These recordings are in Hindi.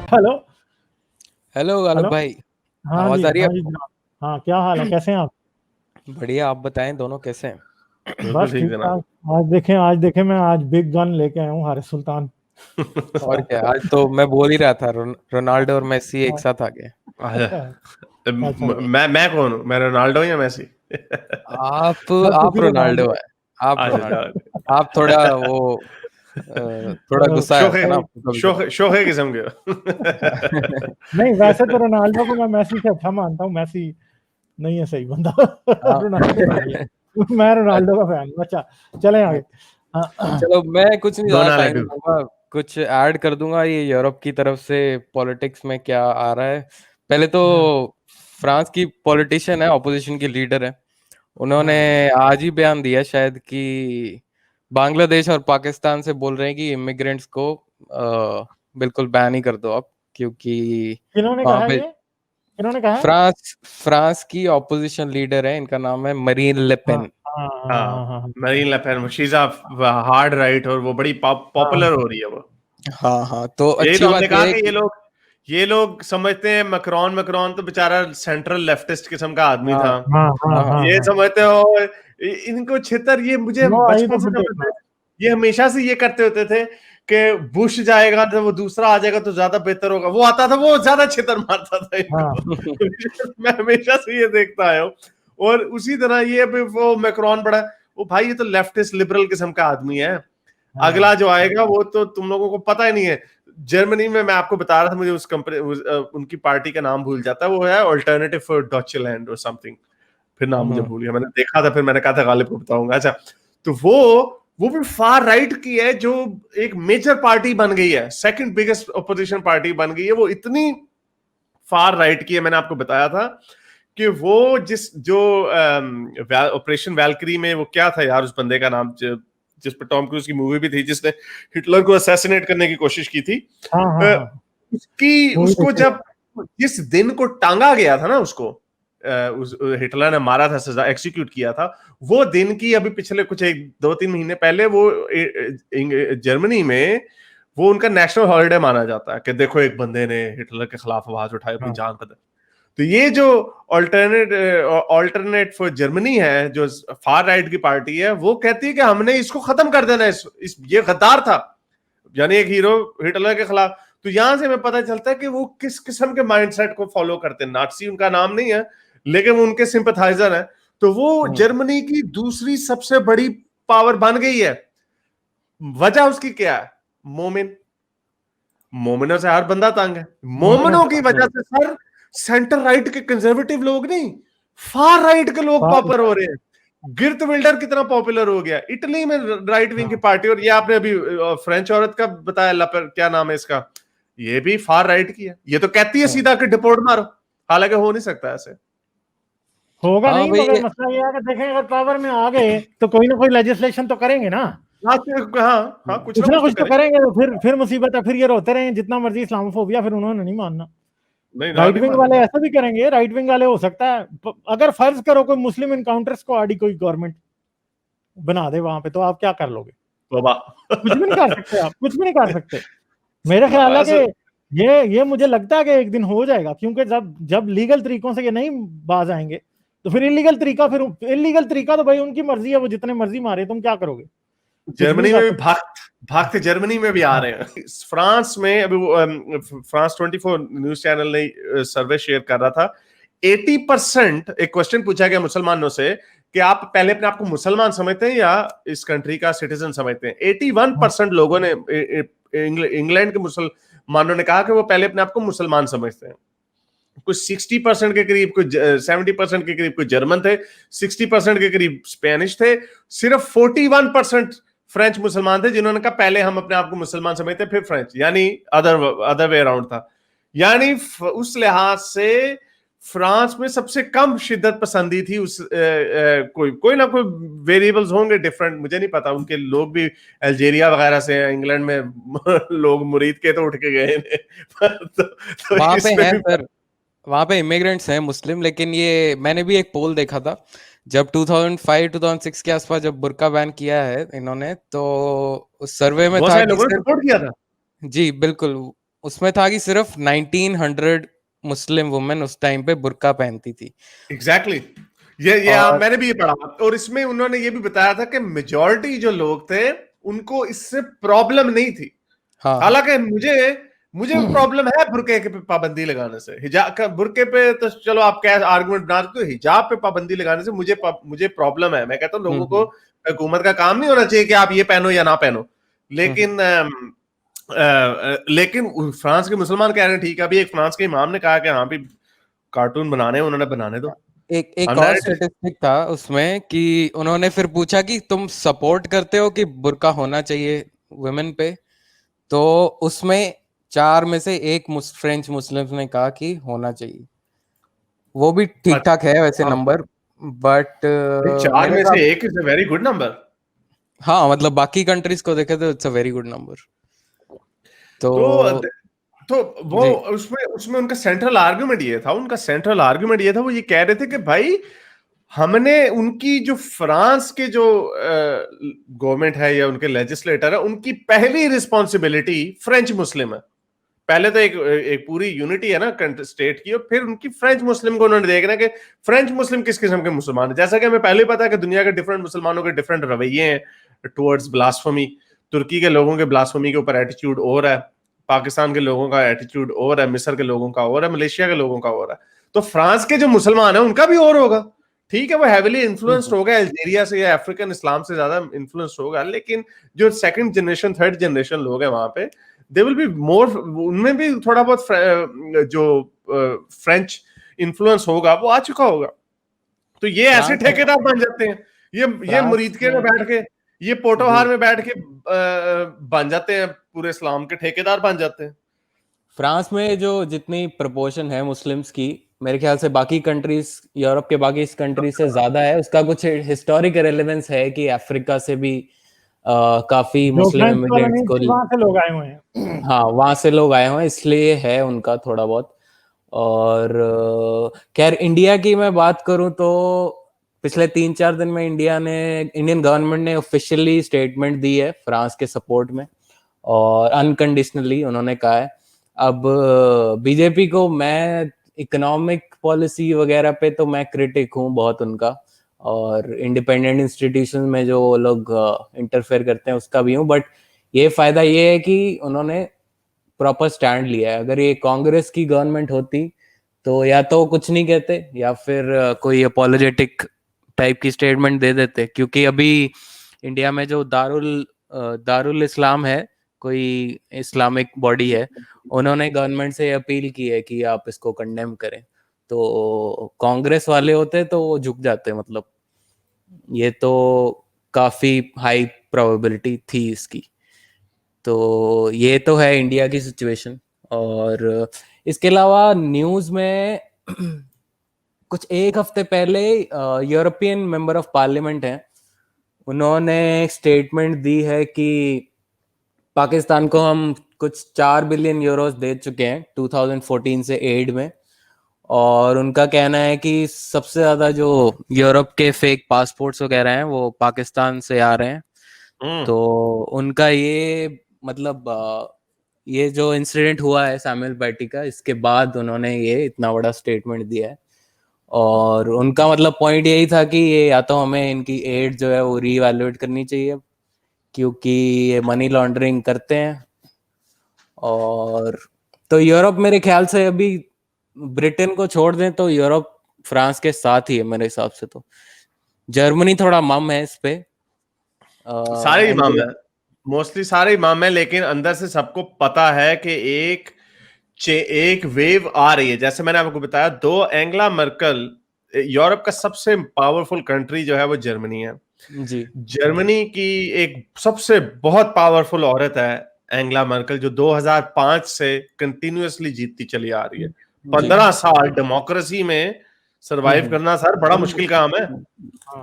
हेलो। Hello Ghalib hello. भाई। हाँ आवाज जी, आ रही है हाँ जी आपको? जनाब। हाँ, क्या हाल है, कैसे हैं आप? बढ़िया, आप बताएं दोनों कैसे हैं? बिल्कुल बस ठीक ठीक जनाब। ठाक। आज देखें मैं आज बिग गन लेके आया हूँ, हारिस सुल्तान। और क्या, आज तो मैं बोल ही रहा था रोनाल्डो और मेसी एक साथ आ गए। अच्छा। मैं कौन हूँ? मैं रोनाल्डो या मेसी? आप बस आप उसी रोनाल्डो रोनाल्डो। है। आप अच्छा रोनाल्डो। अच्छा। आप थोड़ा वो थोड़ा गुस्सा आया शोखे था ना आपको कभी कभी। शोखे किस्म के। नहीं, वैसे तो रोनाल्डो को मैं मेसी से अच्छा मानता हूँ। मेसी नहीं है सही बंदा। हाँ। रोनाल्डो सही है। मैं रोनाल्डो का फैन हूँ। अच्छा, चले आगे। हाँ। चलो, मैं कुछ नहीं, दो ज्यादा नाले टाइम नहीं भी। लूंगा। कुछ ऐड कर दूंगा ये यूरोप की तरफ से पॉलिटिक्स में क्या आ रहा है। पहले तो हाँ। फ्रांस की पॉलिटिशियन है, ऑपोजिशन की लीडर है। उन्होंने हाँ। आज ही बयान दिया शायद कि बांग्लादेश और पाकिस्तान से बोल रहे हैं कि इमिग्रेंट्स को बिल्कुल बैन ही कर दो आप, क्योंकि किन्होंने वहां कहा पे ये? किन्होंने कहा है? फ्रांस फ्रांस की ऑपोजिशन लीडर है, इनका नाम है मरीन ले हाँ पेन। हाँ हाँ हाँ, हाँ Marine Le Pen, she is a hard right और वो बड़ी हाँ पॉपुलर हो रही है वो। हाँ हाँ, तो यही अच्छी तो हमने बात कहा यह है कि कि ये लोग समझते हैं मैक्रोन मैक्रोन तो बेचारा सेंट्रल लेफ्टिस्ट किस्म का आदमी हाँ था। हाँ हाँ हाँ हाँ हाँ ये हाँ। समझते हो इनको छितर, ये मुझे नो आई बचपन द से करते पोटैटो। थे। ये हमेशा से ये करते होते थे कि बुश जाएगा तो वो दूसरा आ जाएगा तो ज्यादा बेहतर होगा, वो आता था वो ज्यादा छितर मारता था हाँ इनको। मैं हमेशा से ये देखता आया हूँ। और उसी तरह ये अभी वो मैक्रोन बड़ा, वो भाई ये तो लेफ्टिस्ट लिबरल किस्म का आदमी है। अगला हाँ जो आएगा वो तो तुम लोगों को पता ही नहीं है। जर्मनी में मैं आपको बता रहा था, मुझे उस कंपनी उनकी पार्टी का नाम भूल जाता है, वो है अल्टरनेटिव फॉर डॉचलैंड और समथिंग। फिर नाम मुझे हाँ भूल गया, मैंने देखा था फिर मैंने कहा था गालिब को बताऊंगा। अच्छा, तो वो भी फार राइट की है, जो एक मेजर पार्टी बन गई है, सेकंड बिगेस्ट ऑपोजिशन पार्टी बन गई है। वो इतनी फार राइट की है, मैंने आपको बताया था कि वो जो ऑपरेशन वैल्करी में, वो क्या था यार उस बंदे का नाम, जिस पर टॉम क्रूज की मूवी भी थी, जिसने हिटलर को असैसिनेट करने की कोशिश की थी। हाँ हाँ अ, हाँ। उसकी वो भी उसको देखिए। जब जिस दिन को टांगा गया था ना, उसको उस हिटलर ने मारा था, सजा एक्सिक्यूट किया था, वो दिन की अभी पिछले कुछ 1-2-3 महीने पहले वो जर्मनी में वो उनका नेशनल हॉलिडे माना जाता है कि देखो एक बंदे ने हिटलर के खिलाफ आवाज उठाई, अपनी हाँ जान पर। तो ये जो ऑल्टरनेट फॉर जर्मनी है, जो फार राइट की पार्टी है, वो कहती है कि हमने इसको खत्म कर देना है, ये गद्दार था, यानी एक हीरो हिटलर के खिलाफ। तो यहां से हमें पता चलता है कि वो किस किस्म के माइंडसेट को फॉलो करते हैं। नाटसी उनका नाम नहीं है, लेकिन वो उनके सिंपथाइजर हैं। तो वो हाँ जर्मनी की दूसरी सबसे बड़ी पावर बन गई है। वजह उसकी क्या है? मोमिन। मोमिनों से हर बंदा तंग है। मोमिनों मोमिनों से की बात वजह करो। से सर, सेंटर राइट के कंजर्वेटिव लोग नहीं, फार राइट के लोग बात पॉपुलर हो रहे हैं। गिर्त विल्डर कितना पॉपुलर हो गया इटली में, राइट विंग की हाँ पार्टी। और ये आपने अभी फ्रेंच औरत का बताया, लपर क्या नाम है इसका, ये भी फार राइट की है। ये तो कहती है हाँ। सीधा कि डिपोर्ट मारो, हालांकि हो नहीं सकता ऐसे। होगा हाँ नहीं, भाई मगर मसला ये है कि देखें, अगर पावर में आ गए तो कोई ना कोई लेजिस्लेशन तो करेंगे ना। हाँ हाँ, कुछ ना कुछ तो कुछ तो करें। करेंगे, तो फिर मुसीबत है। फिर ये रोते रहे जितना मर्जी इस्लामोफोबिया, फिर उन्होंने नहीं मानना। नहीं ना, राइट नहीं विंग वाले मानेगा। ऐसा भी करेंगे। राइट विंग वाले हो सकता है अगर फर्ज करो कोई मुस्लिम इनकाउंटर स्क्वाड ही कोई गवर्नमेंट बना दे वहां पे, तो आप क्या कर लोगे? तौबा। कुछ भी नहीं कर सकते, आप कुछ भी नहीं कर सकते। मेरा ख्याल है कि ये मुझे लगता है कि एक दिन हो जाएगा, क्योंकि जब जब लीगल तरीकों से ये नहीं बाज आएंगे, तो फिर इलीगल तरीका तो भाई उनकी मर्जी है, वो जितने मर्जी मारे, तुम क्या करोगे? कुछ भी नहीं जर्मनी में कर भी सकते। भागते जर्मनी में भी आ हाँ रहे हैं। फ्रांस में अभी वो फ्रांस 24 न्यूज चैनल ने सर्वे शेयर कर रहा था। 80%, एक क्वेश्चन पूछा गया मुसलमानों से कि आप पहले अपने आप को मुसलमान समझते हैं या इस कंट्री का सिटीजन समझते हैं। 81% लोगों ने, इंग्लैंड के मुसलमानों ने कहा कि वो पहले अपने आप को मुसलमान समझते हैं। कुछ 60% के करीब, कुछ 70% के करीब कुछ जर्मन थे, 60% के करीब स्पेनिश थे, सिर्फ 41% फ्रेंच मुसलमान थे जिन्होंने कहा पहले हम अपने आप को मुसलमान समझते फिर फ्रेंच, यानी अदर वे अराउंड था। यानी उस लिहाज से फ्रांस में सबसे कम शिद्दत पसंदी थी। कोई ना कोई वेरिएबल्स होंगे डिफरेंट, मुझे नहीं पता। उनके लोग भी अल्जीरिया वगैरह से हैं, इंग्लैंड में लोग मुरीद के तो उठ के गए तो वहां पे इसमें हैं भी। सर, वहां पे इमिग्रेंट्स हैं मुस्लिम, लेकिन ये मैंने भी एक पोल देखा था। जब 2005-2006 के आसपास जब बुर्का बैन किया है इन्होंने, तो उस सर्वे में बहुत था सारे कि लोगों ने सिर्फ, सपोर्ट किया था। जी बिल्कुल, उसमें था कि सिर्फ 1900 मुस्लिम वुमेन उस टाइम पे बुर्का पहनती थी। एग्जैक्टली ये और मैंने भी ये पढ़ा, और इसमें उन्होंने ये भी बताया था कि मेजॉरिटी जो लोग थे उनको इससे प्रॉब्लम नहीं थी। हाँ हालांकि मुझे प्रॉब्लम है बुर्के पे पाबंदी लगाने से। हिजाब बुर्के पे तो चलो आप क्या आर्गुमेंट बना सकते हो, हिजाब पे पाबंदी लगाने से मुझे प्रॉब्लम है। मैं कहता हूँ लोगों को, हुकूमत का काम नहीं होना चाहिए कि आप ये पहनो या ना पहनो, लेकिन लेकिन फ्रांस के मुसलमान कह रहे हैं ठीक है। अभी एक फ्रांस के इमाम ने कहा कि हाँ भी कार्टून बनाने हैं, उन्होंने बनाने दो। एक और स्टैटिस्टिक था उसमें कि उन्होंने फिर पूछा कि तुम सपोर्ट करते हो कि बुर्का होना चाहिए वुमेन पे, तो उसमें 4 में से 1 फ्रेंच मुस्लिम्स ने कहा कि होना चाहिए। वो भी ठीक ठाक है वैसे नंबर, बट 4 में से 1 is a very good number. हाँ मतलब बाकी कंट्रीज को देखे तो it's a very good number. तो वो उसमें उनका सेंट्रल आर्गुमेंट ये था, वो ये कह रहे थे कि भाई हमने उनकी जो फ्रांस के जो गवर्नमेंट है या उनके लेजिस्लेटर है, उनकी पहली रिस्पॉन्सिबिलिटी फ्रेंच मुस्लिम है। पहले तो एक पूरी यूनिटी है ना स्टेट की, और फिर उनकी फ्रेंच मुस्लिम को उन्होंने देखना कि फ्रेंच मुस्लिम किस किस्म के मुसलमान है। जैसा कि हमें पहले ही पता है कि दुनिया के डिफरेंट मुसलमानों के डिफरेंट रवैये हैं टुवर्ड्स ब्लास्फेमी। तुर्की के लोगों के ब्लास्फेमी के ऊपर एटीट्यूड और है, पाकिस्तान के लोगों का एटीट्यूड और है, मिस्र के लोगों का और है, मलेशिया के लोगों का और है। तो फ्रांस के जो मुसलमान है उनका भी और होगा। ठीक है, वो हैविली इन्फ्लुएंस्ड होगा अल्जीरिया से या अफ्रीकन इस्लाम से ज्यादा इन्फ्लुएंस्ड होगा, लेकिन जो सेकंड जनरेशन थर्ड जनरेशन लोग हैं वहां पे, दे विल बी मोर, उनमें भी थोड़ा बहुत जो फ्रेंच इन्फ्लुएंस होगा वो आ चुका होगा। तो ये ऐसे ठेकेदार बन जाते हैं, ये मुरीदके में बैठ के, ये पोटोहार में बैठ के बन जाते हैं, पूरे इस्लाम के ठेकेदार बन जाते हैं। फ्रांस में जो जितनी प्रोपोर्शन है मुस्लिम्स की, मेरे ख्याल से बाकी कंट्रीज, यूरोप के बाकी कंट्रीज से ज्यादा है। उसका कुछ हिस्टोरिक रेलेवेंस है कि अफ्रीका से भी काफी मुस्लिम इमिग्रेंट्स को वहां से लोग आए हुए हैं। हाँ वहां से लोग आए हुए हैं, इसलिए है उनका थोड़ा बहुत। और खैर इंडिया की मैं बात करूं तो पिछले 3-4 दिन में इंडियन गवर्नमेंट ने ऑफिशियली स्टेटमेंट दी है फ्रांस के सपोर्ट में, और अनकंडीशनली उन्होंने कहा है। अब बीजेपी को मैं इकोनॉमिक पॉलिसी वगैरह पे तो मैं क्रिटिक हूँ बहुत उनका, और इंडिपेंडेंट इंस्टीट्यूशन में जो लोग इंटरफेयर करते हैं उसका भी हूँ, बट ये फायदा ये है कि उन्होंने प्रॉपर स्टैंड लिया है। अगर ये कांग्रेस की गवर्नमेंट होती तो या तो कुछ नहीं कहते या फिर कोई अपोलोजेटिक टाइप की स्टेटमेंट दे देते, क्योंकि अभी इंडिया में जो दारुल इस्लाम है, कोई इस्लामिक बॉडी है, उन्होंने गवर्नमेंट से अपील की है कि आप इसको कंडेम करें। तो कांग्रेस वाले होते तो वो झुक जाते, मतलब ये तो काफी हाई प्रोबेबिलिटी थी इसकी। तो ये तो है इंडिया की सिचुएशन। और इसके अलावा न्यूज में कुछ एक हफ्ते पहले यूरोपियन मेंबर ऑफ पार्लियामेंट हैं, उन्होंने स्टेटमेंट दी है कि पाकिस्तान को हम कुछ 4 बिलियन यूरोस दे चुके हैं 2014 से एड में, और उनका कहना है कि सबसे ज्यादा जो यूरोप के फेक पासपोर्ट्स वगैरह हैं वो पाकिस्तान से आ रहे हैं। तो उनका ये मतलब ये जो इंसिडेंट हुआ है सैमुअल पैटी का, इसके बाद उन्होंने ये इतना बड़ा स्टेटमेंट दिया है। और उनका मतलब पॉइंट यही था कि ये या तो हमें इनकी एड जो है वो रीवैल्यूएट करनी चाहिए, क्योंकि ये मनी लॉन्ड्रिंग करते हैं। और तो यूरोप मेरे ख्याल से अभी ब्रिटेन को छोड़ दें तो यूरोप फ्रांस के साथ ही है मेरे हिसाब से। तो जर्मनी थोड़ा मम है इस पे, सारे इमाम है, मोस्टली सारे इमाम है, लेकिन अंदर से सबको पता है कि एक वेव आ रही है। जैसे मैंने आपको बताया, एंगला मर्कल, यूरोप का सबसे पावरफुल कंट्री जो है वो जर्मनी है जी। जर्मनी की एक सबसे बहुत पावरफुल औरत है एंगला मर्कल, जो 2005 से कंटिन्यूअसली जीतती चली आ रही है। 15 साल डेमोक्रेसी में सरवाइव करना सर बड़ा मुश्किल काम है,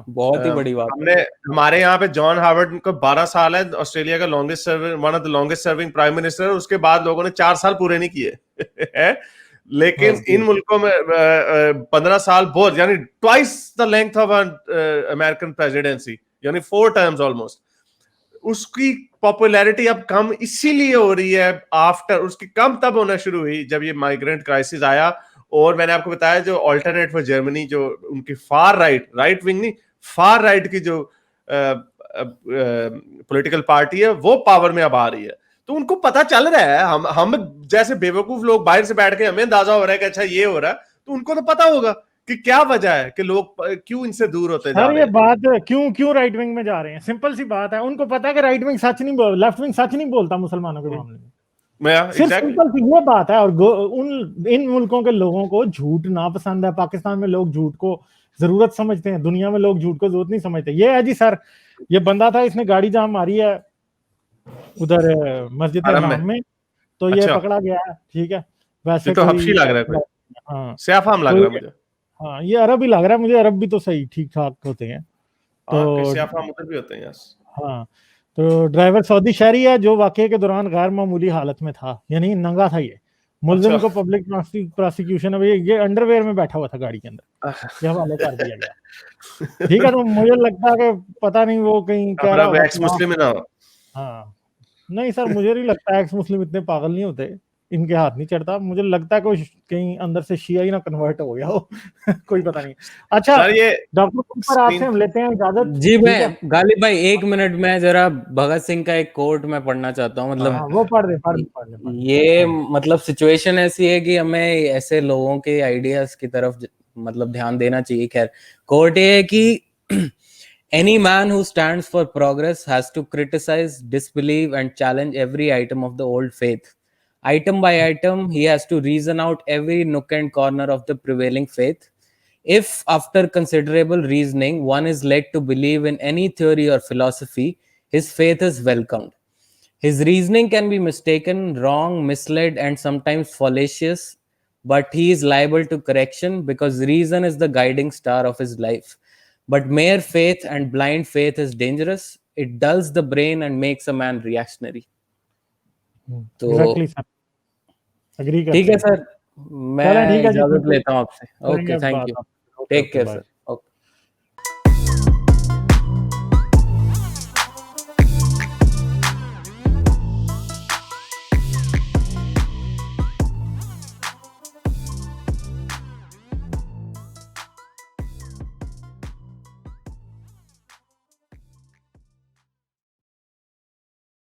बहुत ही बड़ी बात हमने हमारे यहाँ पे जॉन हावर्ड को 12 साल है, ऑस्ट्रेलिया का longest serving, one of the longest serving prime minister, उसके बाद लोगों ने 4 साल पूरे नहीं किए लेकिन इन मुल्कों में 15 साल बहुत, यानी twice the length of American presidency, यानी 4 टर्म्स ऑलमोस्ट। उसकी पॉपुलैरिटी अब कम इसीलिए हो रही है आफ्टर, उसकी कम तब होना शुरू हुई जब ये माइग्रेंट क्राइसिस आया। और मैंने आपको बताया जो अल्टरनेट फॉर जर्मनी, जो उनकी फार राइट विंग नहीं, फार राइट की जो पॉलिटिकल पार्टी है वो पावर में अब आ रही है। तो उनको पता चल रहा है, हम जैसे बेवकूफ लोग बाहर से बैठ के हमें अंदाजा हो रहा है कि अच्छा ये हो रहा है, तो उनको तो पता होगा कि क्या वजह है कि लोग क्यों इनसे दूर होते जा रहे हैं। ये बात क्यों राइट विंग में जा रहे हैं, सिंपल सी बात है। उनको पता है कि राइट विंग सच नहीं बोल, लेफ्ट विंग सच नहीं बोलता मुसलमानों के मामले में। सिर्फ सिंपल सी ये बात है। और इन मुल्कों के लोगों को झूठ ना पसंद है। पाकिस्तान में लोग झूठ को जरूरत समझते हैं, दुनिया में लोग झूठ को जरूरत नहीं समझते। ये है जी सर, ये बंदा था, इसने गाड़ी जाम मारी है उधर मस्जिद हराम में, तो ये पकड़ा गया है, ठीक है। वैसे तो हबशी लग रहा है कोई, हाँ सयाफाम लग रहा है मुझे। हाँ, ये अरब ही लग रहा है मुझे, अरब भी तो सही ठीक ठाक होते हैं। तो सयाफाम उधर भी होते हैं। यस। हाँ, तो ड्राइवर सऊदी शहरी है जो वाकये के दौरान गैर मामूली हालत में था, यानी नंगा था। ये मुलजिम को पब्लिक प्रोसिक्यूशन, अभी ये अंडरवेयर में बैठा हुआ था गाड़ी के अंदर, ये हवाले कर दिया गया। ठीक है, तो मुझे लगता है कि पता नहीं वो कहीं कह रहा होगा एक्स मुस्लिम ना हो। हाँ नहीं सर, मुझे नहीं लगता एक्स मुस्लिम इतने पागल नहीं होते, इनके हाथ नहीं चढ़ता। मुझे लगता है कोई कहीं अंदर से शिया ही ना कन्वर्ट हो गया हो कोई पता नहीं। अच्छा ये डॉक्टर आपसे हम लेते हैं इजाजत। जी मैं गालिब भाई 1 मिनट में जरा भगत सिंह का एक कोट मैं पढ़ना चाहता हूँ। मतलब वो पढ़ दे। ये मतलब सिचुएशन ऐसी है कि हमें ऐसे लोगों के आइडियाज की तरफ मतलब ध्यान देना चाहिए। खैर कोट ये है कि any man who stands for progress has to criticize, disbelieve and challenge every item of the old faith. Item by item, he has to reason out every nook and corner of the prevailing faith. If, after considerable reasoning, one is led to believe in any theory or philosophy, his faith is welcomed. His reasoning can be mistaken, wrong, misled, and sometimes fallacious, but he is liable to correction because reason is the guiding star of his life. But mere faith and blind faith is dangerous. It dulls the brain and makes a man reactionary. तो एग्री ठीक है सर, मैं इजाजत लेता हूँ आपसे। Okay, thank you, take care sir.